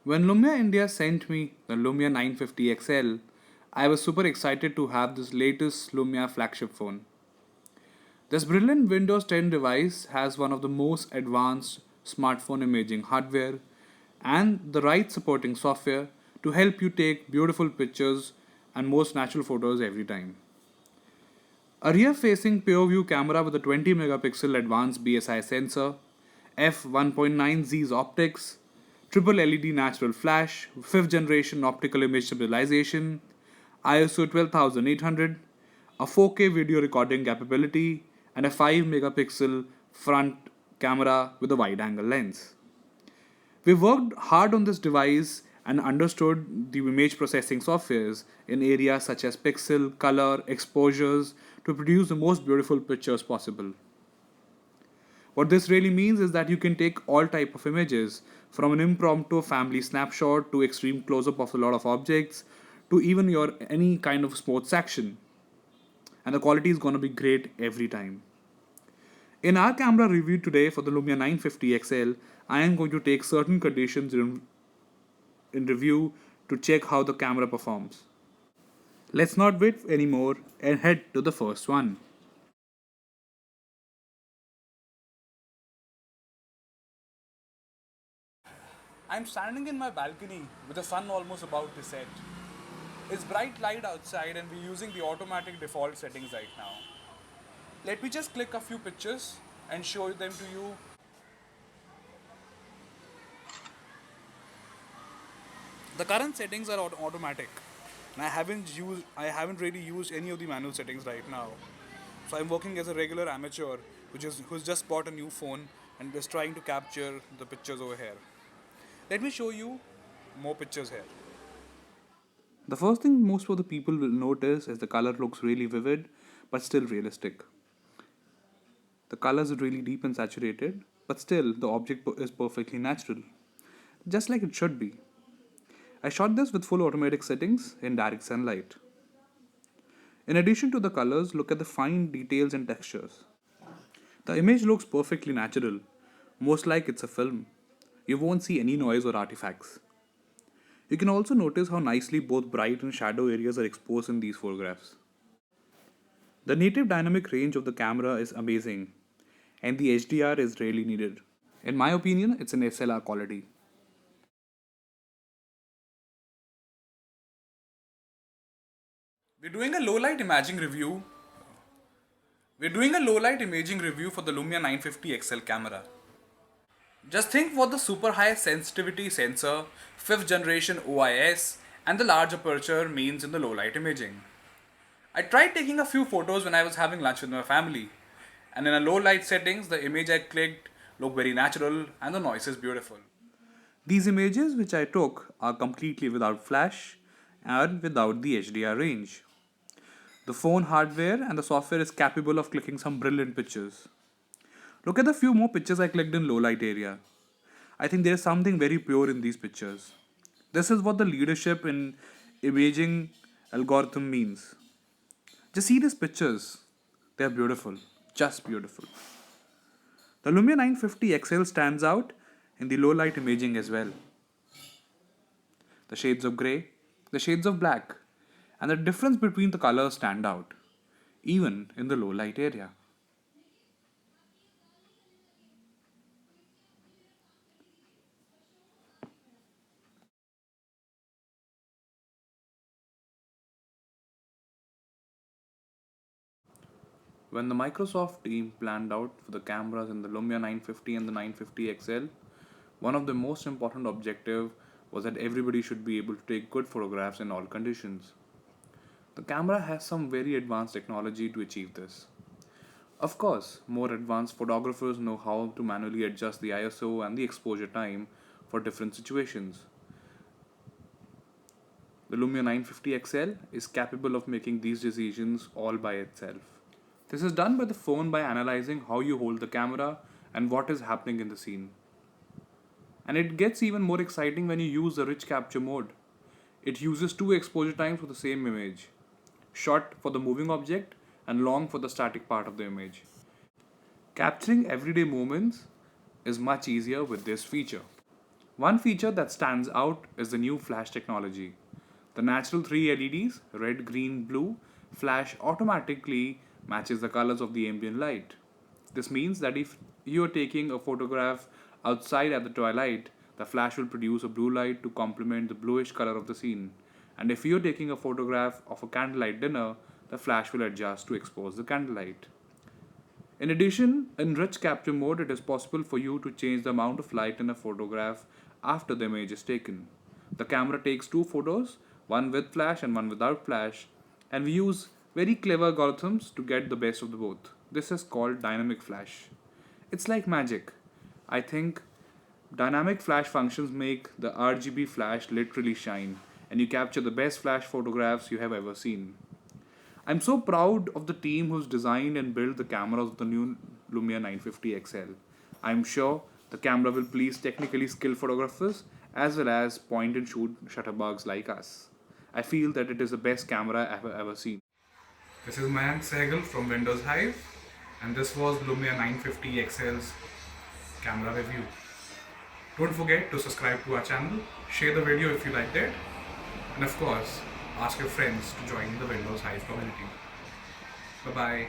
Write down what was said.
When Lumia India sent me the Lumia 950 XL, I was super excited to have this latest Lumia flagship phone. This brilliant Windows 10 device has one of the most advanced smartphone imaging hardware and the right supporting software to help you take beautiful pictures and most natural photos every time. A rear facing pure view camera with a 20 megapixel advanced BSI sensor, f1.9Z's optics, triple LED natural flash, 5th generation optical image stabilization, ISO 12800, a 4K video recording capability, and a 5 megapixel front camera with a wide angle lens. We worked hard on this device and understood the image processing softwares in areas such as pixel, color, exposures to produce the most beautiful pictures possible. What this really means is that you can take all type of images from an impromptu family snapshot to extreme close up of a lot of objects to even your any kind of sports action, and the quality is going to be great every time. In our camera review today for the Lumia 950 XL, I am going to take certain conditions in review to check how the camera performs. Let's not wait anymore and head to the first one. I'm standing in my balcony with the sun almost about to set. It's bright light outside and we're using the automatic default settings right now. Let me just click a few pictures and show them to you. The current settings are automatic. And I haven't really used any of the manual settings right now. So I'm working as a regular amateur who's just bought a new phone and is trying to capture the pictures over here. Let me show you more pictures here. The first thing most of the people will notice is the color looks really vivid but still realistic. The colors are really deep and saturated, but still the object is perfectly natural, just like it should be. I shot this with full automatic settings in direct sunlight. In addition to the colors, look at the fine details and textures. The image looks perfectly natural, most like it's a film. You won't see any noise or artifacts. You can also notice how nicely both bright and shadow areas are exposed in these photographs. The native dynamic range of the camera is amazing, and the HDR is rarely needed. In my opinion, it's an SLR quality. We're doing a low light imaging review. We're doing a low light imaging review for the Lumia 950 XL camera. Just think what the super high sensitivity sensor, 5th generation OIS, and the large aperture means in the low light imaging. I tried taking a few photos when I was having lunch with my family, and in a low light settings, the image I clicked looked very natural and the noise is beautiful. These images which I took are completely without flash and without the HDR range. The phone hardware and the software is capable of clicking some brilliant pictures. Look at the few more pictures I clicked in low light area. I think there is something very pure in these pictures. This is what the leadership in imaging algorithm means. Just see these pictures. They are beautiful. Just beautiful. The Lumia 950 XL stands out in the low light imaging as well. The shades of grey, the shades of black, and the difference between the colors stand out, even in the low light area. When the Microsoft team planned out for the cameras in the Lumia 950 and the 950 XL, one of the most important objective was that everybody should be able to take good photographs in all conditions. The camera has some very advanced technology to achieve this. Of course, more advanced photographers know how to manually adjust the ISO and the exposure time for different situations. The Lumia 950 XL is capable of making these decisions all by itself. This is done by the phone by analyzing how you hold the camera and what is happening in the scene. And it gets even more exciting when you use the rich capture mode. It uses two exposure times for the same image, short for the moving object and long for the static part of the image. Capturing everyday moments is much easier with this feature. One feature that stands out is the new flash technology. The natural three LEDs, red, green, blue, flash automatically matches the colors of the ambient light. This means that if you are taking a photograph outside at the twilight, the flash will produce a blue light to complement the bluish color of the scene. And if you are taking a photograph of a candlelight dinner, the flash will adjust to expose the candlelight. In addition, in rich capture mode, it is possible for you to change the amount of light in a photograph after the image is taken. The camera takes two photos, one with flash and one without flash, and we use very clever algorithms to get the best of the both. This is called dynamic flash. It's like magic. I think dynamic flash functions make the RGB flash literally shine, and you capture the best flash photographs you have ever seen. I'm so proud of the team who's designed and built the cameras of the new Lumia 950 XL. I'm sure the camera will please technically skilled photographers as well as point and shoot shutterbugs like us. I feel that it is the best camera I've ever seen. This is Mayank Sehgal from Windows Hive, and this was Lumia 950 XL's camera review. Don't forget to subscribe to our channel, share the video if you liked it, and of course, ask your friends to join the Windows Hive community. Bye bye.